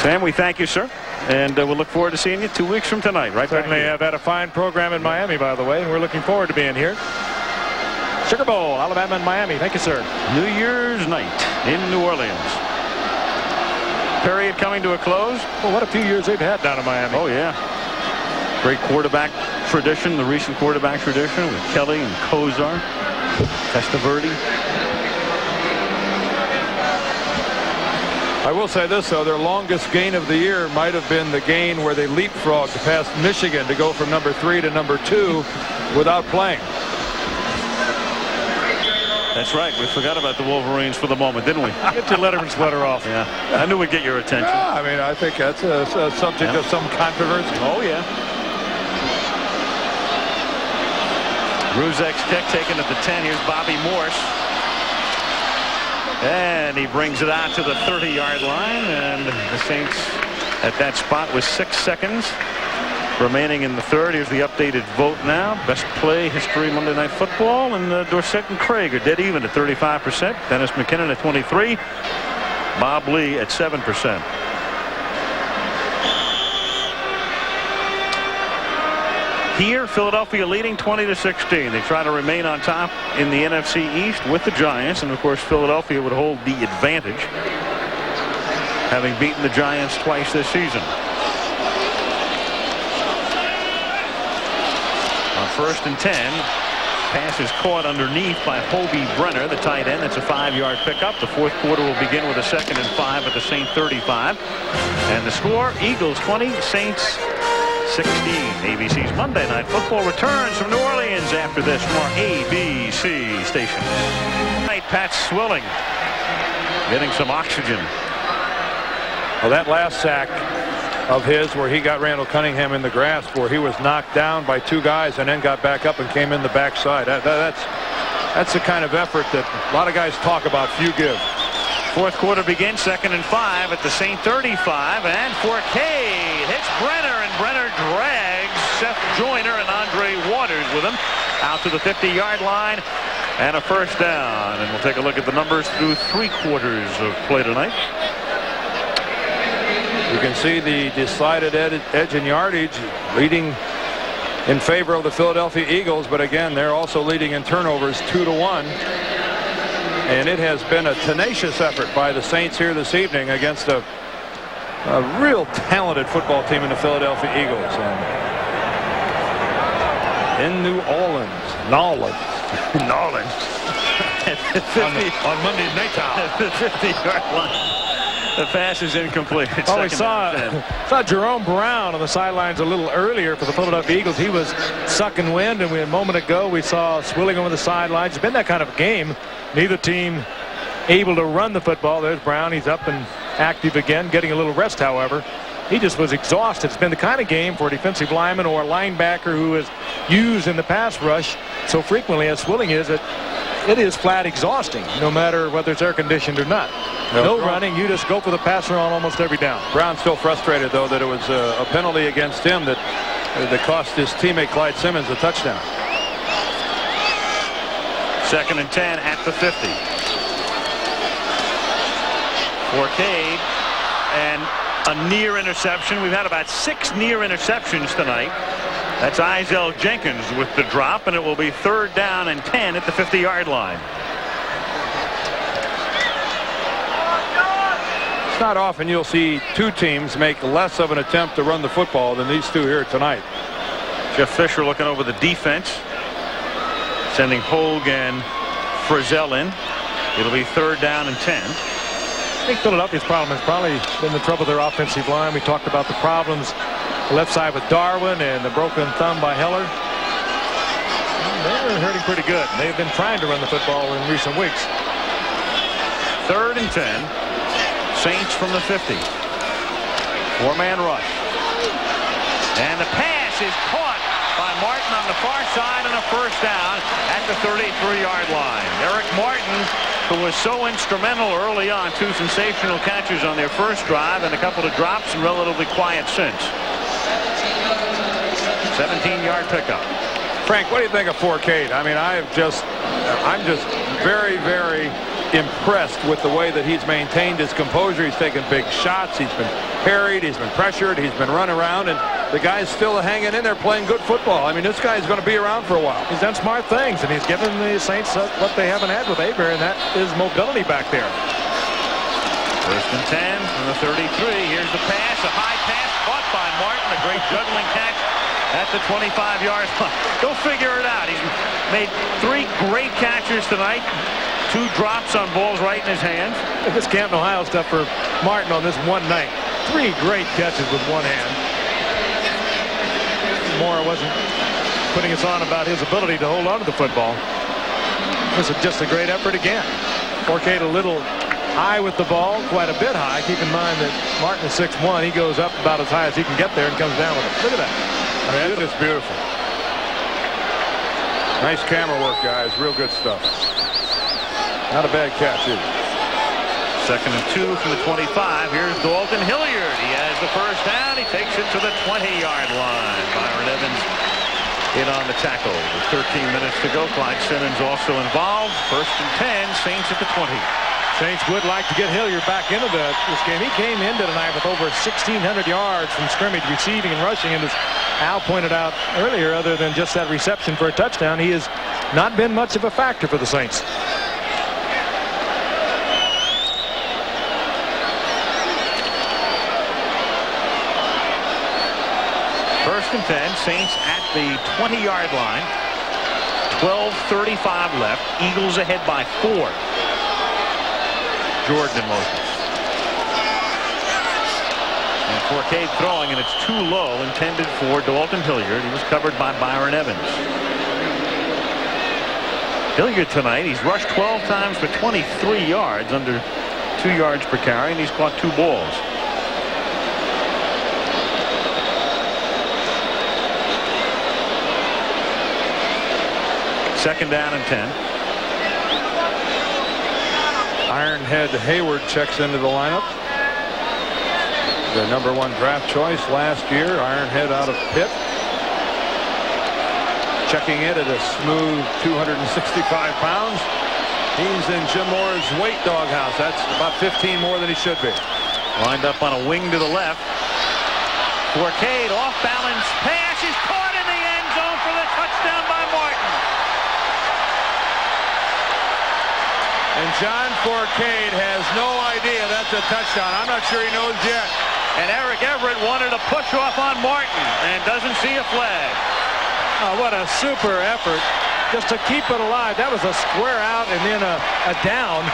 Sam, we thank you, sir. And we'll look forward to seeing you 2 weeks from tonight. Right. Certainly have had a fine program in Miami, by the way, and we're looking forward to being here. Sugar Bowl, Alabama and Miami. Thank you, sir. New Year's night in New Orleans. Period coming to a close. Well, what a few years they've had down in Miami. Oh, yeah. Great quarterback tradition, the recent quarterback tradition with Kelly and Kozar, Testaverde. I will say this, though, their longest gain of the year might have been the gain where they leapfrogged past Michigan to go from number 3 to number 2 without playing. That's right. We forgot about the Wolverines for the moment, didn't we? Get your Letterman sweater off. Yeah. I knew we'd get your attention. Yeah, I mean, I think that's a subject of some controversy. Oh, yeah. Ruzek's kick taken at the 10. Here's Bobby Morse. And he brings it out to the 30-yard line. And the Saints at that spot with 6 seconds remaining in the third. Here's the updated vote now. Best play history Monday Night Football. And Dorsett and Craig are dead even at 35%. Dennis McKinnon at 23%. Bob Lee at 7%. Here, Philadelphia leading 20-16. They try to remain on top in the NFC East with the Giants. And, of course, Philadelphia would hold the advantage, having beaten the Giants twice this season. On 1st and 10, pass is caught underneath by Hobie Brenner, the tight end. It's a 5-yard pickup. The fourth quarter will begin with a 2nd and 5 at the Saint 35. And the score, Eagles 20, Saints 16. ABC's Monday Night Football returns from New Orleans after this from our ABC station. Tonight, Pat Swilling getting some oxygen. Well, that last sack of his where he got Randall Cunningham in the grasp, where he was knocked down by 2 guys and then got back up and came in the backside. That's the kind of effort that a lot of guys talk about, few give. Fourth quarter begins, 2nd and 5 at the Saint 35, and Forcade hits Brenner, and Brenner drags Seth Joyner and Andre Waters with him out to the 50-yard line, and a first down. And we'll take a look at the numbers through 3 quarters of play tonight. You can see the decided edge in yardage leading in favor of the Philadelphia Eagles, but again, they're also leading in turnovers 2-1. And it has been a tenacious effort by the Saints here this evening against a real talented football team in the Philadelphia Eagles. And in New Orleans, Nolans. on Monday night time. At the 50-yard line. The pass is incomplete. Oh, we saw Jerome Brown on the sidelines a little earlier for the Philadelphia Eagles. He was sucking wind, and a moment ago we saw Swilling over the sidelines. It's been that kind of game. Neither team able to run the football. There's Brown. He's up and active again, getting a little rest, however. He just was exhausted. It's been the kind of game for a defensive lineman or a linebacker who is used in the pass rush so frequently as Swilling is that it is flat exhausting, no matter whether it's air-conditioned or not. No running. You just go for the passer on almost every down. Brown's still frustrated, though, that it was a penalty against him that cost his teammate Clyde Simmons a touchdown. 2nd and 10 at the 50. Forcade and a near interception. We've had about 6 near interceptions tonight. That's Izell Jenkins with the drop, and it will be 3rd down and 10 at the 50-yard line. It's not often you'll see 2 teams make less of an attempt to run the football than these 2 here tonight. Jeff Fisher looking over the defense, sending Hogue and Frizzell in. It'll be 3rd down and 10. I think Philadelphia's problem has probably been the trouble with their offensive line. We talked about the problems left side with Darwin and the broken thumb by Heller. They're hurting pretty good. They've been trying to run the football in recent weeks. 3rd and 10. Saints from the 50. 4-man rush. And the pass is caught by Martin on the far side, and a first down at the 33-yard line. Eric Martin, who was so instrumental early on, 2 sensational catches on their first drive and a couple of drops and relatively quiet since. 17-yard pickup. Frank, what do you think of Forcade? I mean, I'm just very, very impressed with the way that he's maintained his composure. He's taken big shots. He's been carried, he's been pressured, he's been run around, and the guy's still hanging in there playing good football. I mean, this guy's going to be around for a while. He's done smart things, and he's given the Saints what they haven't had with Aber, and that is mobility back there. First and 10 from the 33. Here's the pass, a high pass caught by Martin, a great juggling catch at the 25-yard line. Go figure it out. He's made 3 great catches tonight. 2 drops on balls right in his hands. This Canton, Ohio stuff for Martin on this one night. 3 great catches with one hand. Moore wasn't putting us on about his ability to hold on to the football. This is just a great effort again. Forcade a little high with the ball, quite a bit high. Keep in mind that Martin is 6'1". He goes up about as high as he can get there and comes down with it. Look at that. I mean, that's just beautiful. Nice camera work, guys. Real good stuff. Not a bad catch either. Second and 2 from the 25. Here's Dalton Hilliard. He has the first down. He takes it to the 20-yard line. Byron Evans in on the tackle. With 13 minutes to go, Clyde Simmons also involved. First and 10, Saints at the 20. Saints would like to get Hilliard back into this game. He came into tonight with over 1,600 yards from scrimmage, receiving and rushing. And as Al pointed out earlier, other than just that reception for a touchdown, he has not been much of a factor for the Saints. First and 10, Saints at the 20-yard line. 12:35 left. Eagles ahead by 4. Jordan in motion. And Forcade throwing, and it's too low, intended for Dalton Hilliard. He was covered by Byron Evans. Hilliard tonight, he's rushed 12 times for 23 yards, under 2 yards per carry, and he's caught 2 balls. Second down and 10. Ironhead Hayward checks into the lineup. The #1 draft choice last year. Ironhead out of Pitt. Checking in at a smooth 265 pounds. He's in Jim Moore's weight doghouse. That's about 15 more than he should be. Lined up on a wing to the left. Forcade off balance pass is caught in the end zone for the touchdown by Martin. And John Forcade has no idea that's a touchdown. I'm not sure he knows yet. And Eric Everett wanted to push off on Martin and doesn't see a flag. Oh, what a super effort just to keep it alive. That was a square out and then a down.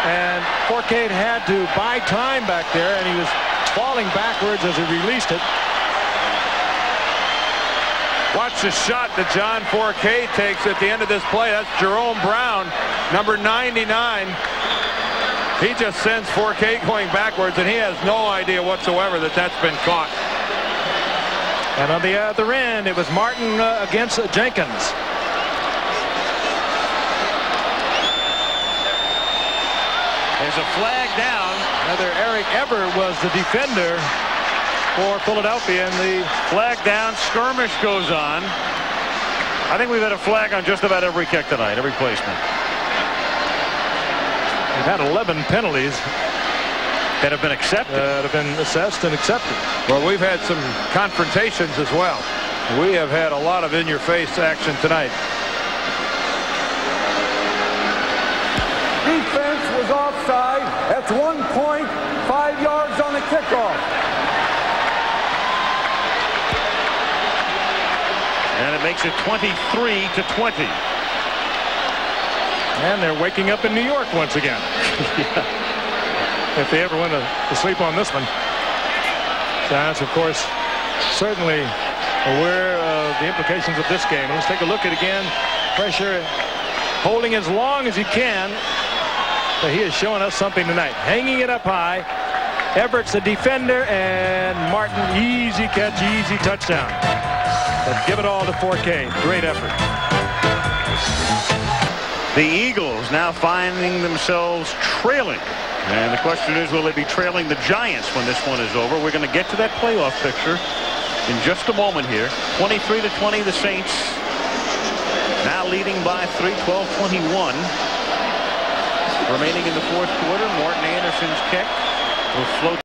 And Forcade had to buy time back there, and he was falling backwards as he released it. Watch the shot that John Forcade takes at the end of this play. That's Jerome Brown, number 99. He just sends Forcade going backwards, and he has no idea whatsoever that that's been caught. And on the other end, it was Martin against Jenkins. There's a flag down. Another Eric Everett was the defender for Philadelphia, and the Flag down, skirmish goes on. I think we've had a flag on just about every kick tonight, every placement. We've had 11 penalties that have been accepted. that have been assessed and accepted. Well, we've had some confrontations as well. We have had a lot of in-your-face action tonight. Defense was offside. That's 1.5 yards on the kickoff. And it makes it 23-20. And they're waking up in New York once again. If they ever went to sleep on this one. Giants, of course, certainly aware of the implications of this game. Let's take a look at it again. Pressure holding as long as he can. But he is showing us something tonight. Hanging it up high. Everett's the defender, and Martin, easy catch, easy touchdown. But give it all to Forcade. Great effort. The Eagles now finding themselves trailing. And the question is, will they be trailing the Giants when this one is over? We're going to get to that playoff picture in just a moment here. 23-20, the Saints now leading by 3, 12-21. Remaining in the fourth quarter, Morton Anderson's kick will float